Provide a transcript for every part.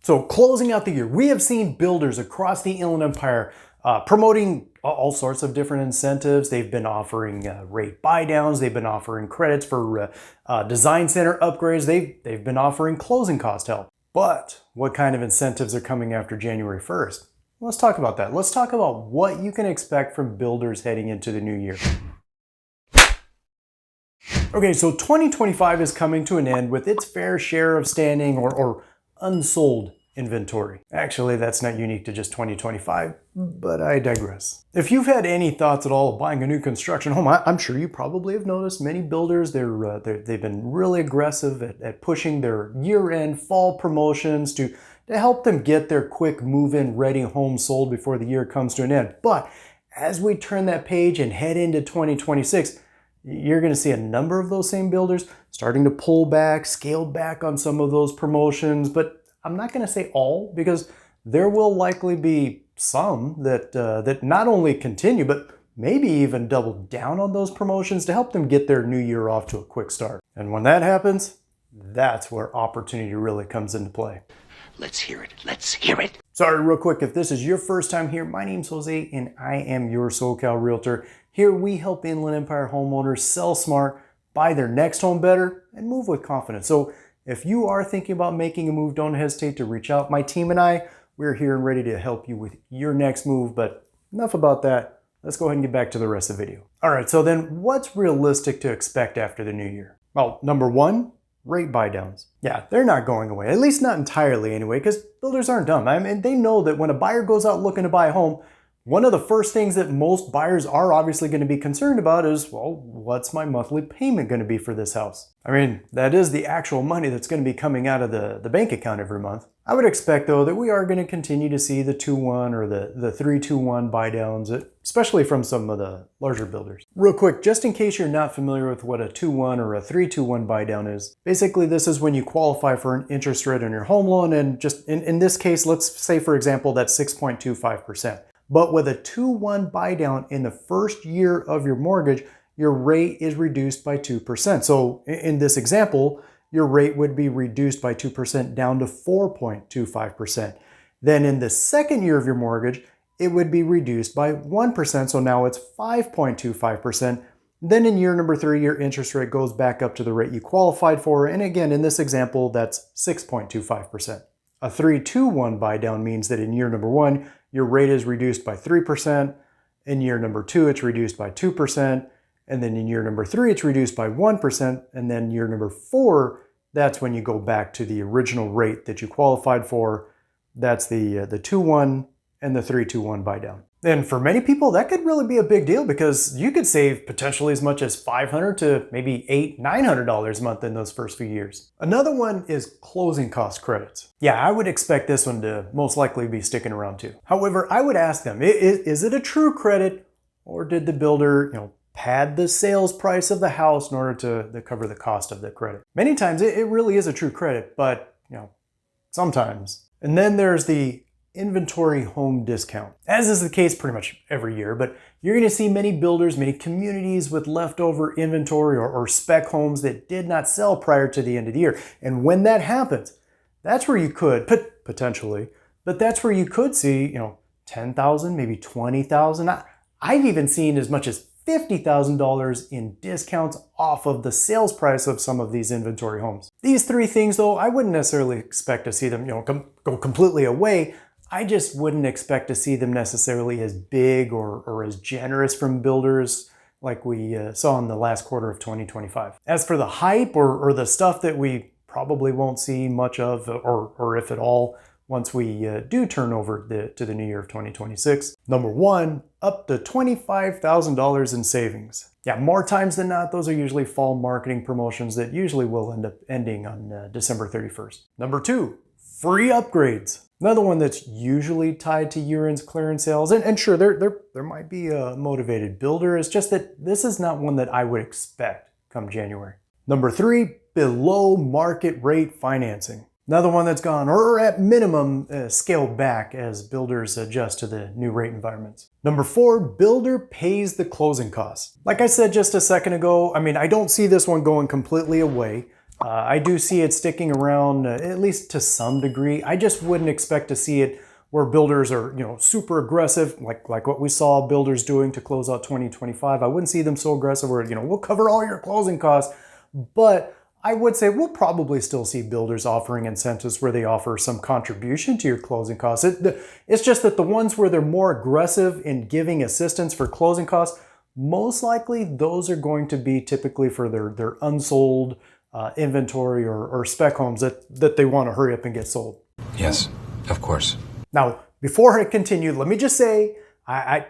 So closing out the year, we have seen builders across the Inland Empire promoting all sorts of different incentives. They've been offering rate buydowns. They've been offering credits for design center upgrades. They've been offering closing cost help. But what kind of incentives are coming after January 1st? Let's talk about that. Let's talk about what you can expect from builders heading into the new year. Okay, so 2025 is coming to an end with its fair share of standing or unsold inventory. Actually, that's not unique to just 2025, but I digress. If you've had any thoughts at all of buying a new construction home, I'm sure you probably have noticed many builders, they've been really aggressive at pushing their year-end fall promotions to help them get their quick move-in ready home sold before the year comes to an end. But as we turn that page and head into 2026, you're going to see a number of those same builders starting to pull back, scale back on some of those promotions, but I'm not going to say all, because there will likely be some that not only continue, but maybe even double down on those promotions to help them get their new year off to a quick start. And when that happens, that's where opportunity really comes into play. Let's hear it. Let's hear it. Sorry, real quick, if this is your first time here, my name's Jose and I am your SoCal Realtor. Here we help Inland Empire homeowners sell smart, buy their next home better, and move with confidence. So if you are thinking about making a move, don't hesitate to reach out. My team and I, we're here and ready to help you with your next move, but enough about that. Let's go ahead and get back to the rest of the video. All right, so then what's realistic to expect after the new year? Well, number one, rate buydowns. Yeah, they're not going away, at least not entirely anyway, because builders aren't dumb. I mean, they know that when a buyer goes out looking to buy a home, one of the first things that most buyers are obviously going to be concerned about is, well, what's my monthly payment going to be for this house? I mean, that is the actual money that's going to be coming out of the bank account every month. I would expect, though, that we are going to continue to see the 2-1 or the 3-2-1 buydowns, especially from some of the larger builders. Real quick, just in case you're not familiar with what a 2-1 or a 3-2-1 buydown is, basically this is when you qualify for an interest rate on your home loan, and just in this case, let's say, for example, that's 6.25%. But with a 2-1 buydown in the first year of your mortgage, your rate is reduced by 2%. So in this example, your rate would be reduced by 2% down to 4.25%. Then in the second year of your mortgage, it would be reduced by 1%. So now it's 5.25%. Then in year number 3, your interest rate goes back up to the rate you qualified for. And again, in this example, that's 6.25%. A 3-2-1 buydown means that in year number 1, your rate is reduced by 3%. In year number 2, it's reduced by 2%. And then in year number 3, it's reduced by 1%. And then year number 4, that's when you go back to the original rate that you qualified for. That's the 2-1 and the 3-2-1 buydown. And for many people, that could really be a big deal, because you could save potentially as much as $500 to maybe $800-900 a month in those first few years. Another one is closing cost credits. Yeah, I would expect this one to most likely be sticking around too. However, I would ask them, is it a true credit, or did the builder, pad the sales price of the house in order to cover the cost of the credit? Many times it really is a true credit, but sometimes. And then there's the inventory home discount. As is the case pretty much every year, but you're going to see many builders, many communities with leftover inventory or spec homes that did not sell prior to the end of the year. And when that happens, that's where you could, potentially, but that's where you could see, $10,000, maybe $20,000. I've even seen as much as $50,000 in discounts off of the sales price of some of these inventory homes. These 3 things, though, I wouldn't necessarily expect to see them, go completely away. I just wouldn't expect to see them necessarily as big or as generous from builders like we saw in the last quarter of 2025. As for the hype or the stuff that we probably won't see much of, or if at all, once we do turn over to the new year of 2026. Number 1, up to $25,000 in savings. Yeah, more times than not, those are usually fall marketing promotions that usually will end up ending on December 31st. Number 2, free upgrades. Another one that's usually tied to year-end clearance sales. And sure, there might be a motivated builder. It's just that this is not one that I would expect come January. Number 3, below market rate financing. Another one that's gone, or at minimum, scaled back as builders adjust to the new rate environments. Number 4, builder pays the closing costs. Like I said just a second ago, I don't see this one going completely away. I do see it sticking around, at least to some degree. I just wouldn't expect to see it where builders are, super aggressive, like what we saw builders doing to close out 2025. I wouldn't see them so aggressive where, we'll cover all your closing costs. But I would say we'll probably still see builders offering incentives where they offer some contribution to your closing costs. It's just that the ones where they're more aggressive in giving assistance for closing costs, most likely those are going to be typically for their unsold inventory or spec homes that they want to hurry up and get sold. Yes, of course. Now, before I continue, let me just say, I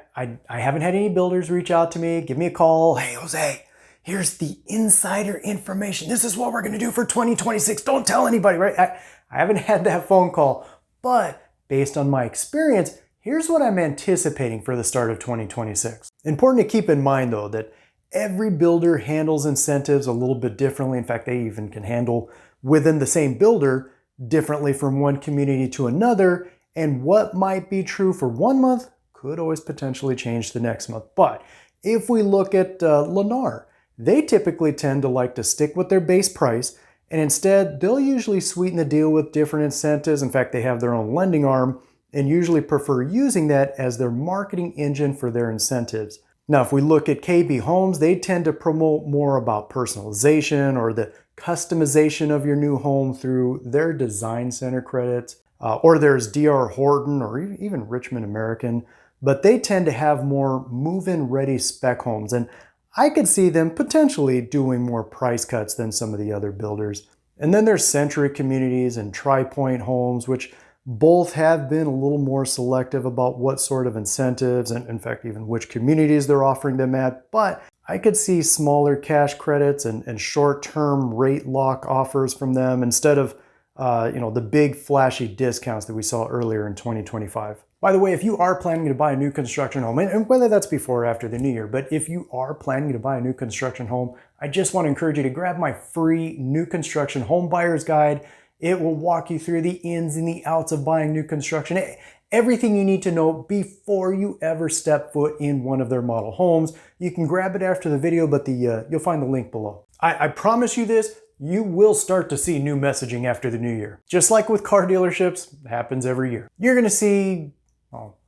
haven't had any builders reach out to me, give me a call. Hey, Jose, here's the insider information. This is what we're going to do for 2026. Don't tell anybody, right? I haven't had that phone call, but based on my experience, here's what I'm anticipating for the start of 2026. Important to keep in mind, though, that every builder handles incentives a little bit differently. In fact, they even can handle within the same builder differently from one community to another. And what might be true for one month could always potentially change the next month. But if we look at Lennar, they typically tend to like to stick with their base price, and instead they'll usually sweeten the deal with different incentives. In fact, they have their own lending arm and usually prefer using that as their marketing engine for their incentives. Now, if we look at KB Homes, they tend to promote more about personalization or the customization of your new home through their design center credits. Or there's DR Horton or even Richmond American, but they tend to have more move-in ready spec homes. And I could see them potentially doing more price cuts than some of the other builders. And then there's Century Communities and Tri-Point Homes, which both have been a little more selective about what sort of incentives and, in fact, even which communities they're offering them at. But I could see smaller cash credits and short-term rate lock offers from them instead of the big flashy discounts that we saw earlier in 2025. By the way, if you are planning to buy a new construction home, and whether that's before or after the new year, but if you are planning to buy a new construction home, I just want to encourage you to grab my free new construction home buyer's guide. It will walk you through the ins and the outs of buying new construction. Everything you need to know before you ever step foot in one of their model homes. You can grab it after the video, but you'll find the link below. I promise you this, you will start to see new messaging after the new year. Just like with car dealerships, it happens every year. You're gonna see,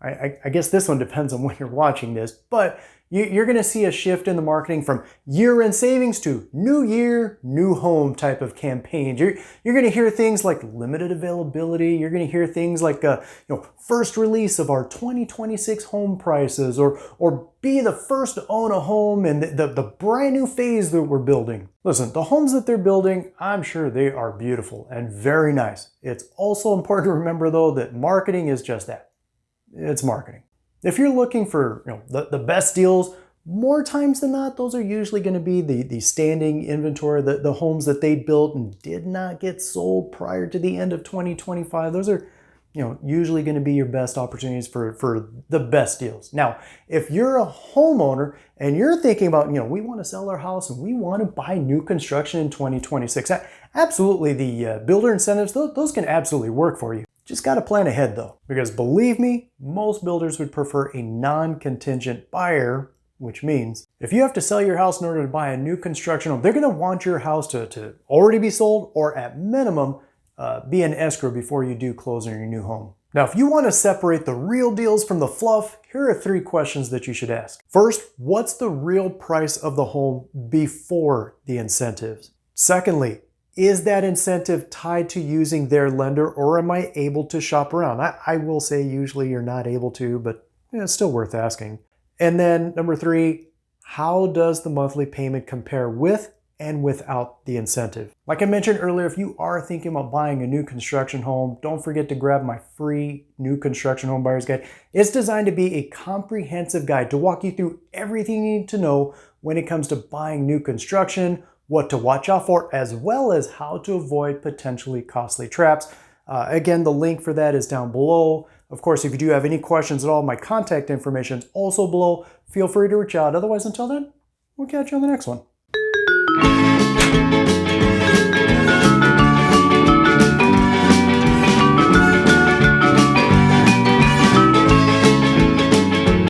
I guess this one depends on when you're watching this, but you're gonna see a shift in the marketing from year-end savings to new year, new home type of campaigns. You're gonna hear things like limited availability. You're gonna hear things like, first release of our 2026 home prices, or be the first to own a home in the brand new phase that we're building. Listen, the homes that they're building, I'm sure they are beautiful and very nice. It's also important to remember, though, that marketing is just that. It's marketing. If you're looking for the best deals, more times than not, those are usually going to be the standing inventory, the homes that they built and did not get sold prior to the end of 2025. Those are usually going to be your best opportunities for the best deals. Now, if you're a homeowner and you're thinking about, we want to sell our house and we want to buy new construction in 2026, absolutely the builder incentives, those can absolutely work for you. Just got to plan ahead though, because believe me, most builders would prefer a non-contingent buyer, which means if you have to sell your house in order to buy a new construction home, they're going to want your house to already be sold or at minimum be in escrow before you do close on your new home. Now, if you want to separate the real deals from the fluff, here are 3 questions that you should ask. First, what's the real price of the home before the incentives? Secondly, is that incentive tied to using their lender, or am I able to shop around? I will say usually you're not able to, but it's still worth asking. And then number 3, how does the monthly payment compare with and without the incentive? Like I mentioned earlier, if you are thinking about buying a new construction home, don't forget to grab my free new construction home buyer's guide. It's designed to be a comprehensive guide to walk you through everything you need to know when it comes to buying new construction, what to watch out for, as well as how to avoid potentially costly traps. Again, the link for that is down below. Of course, if you do have any questions at all, my contact information is also below. Feel free to reach out. Otherwise, until then, we'll catch you on the next one.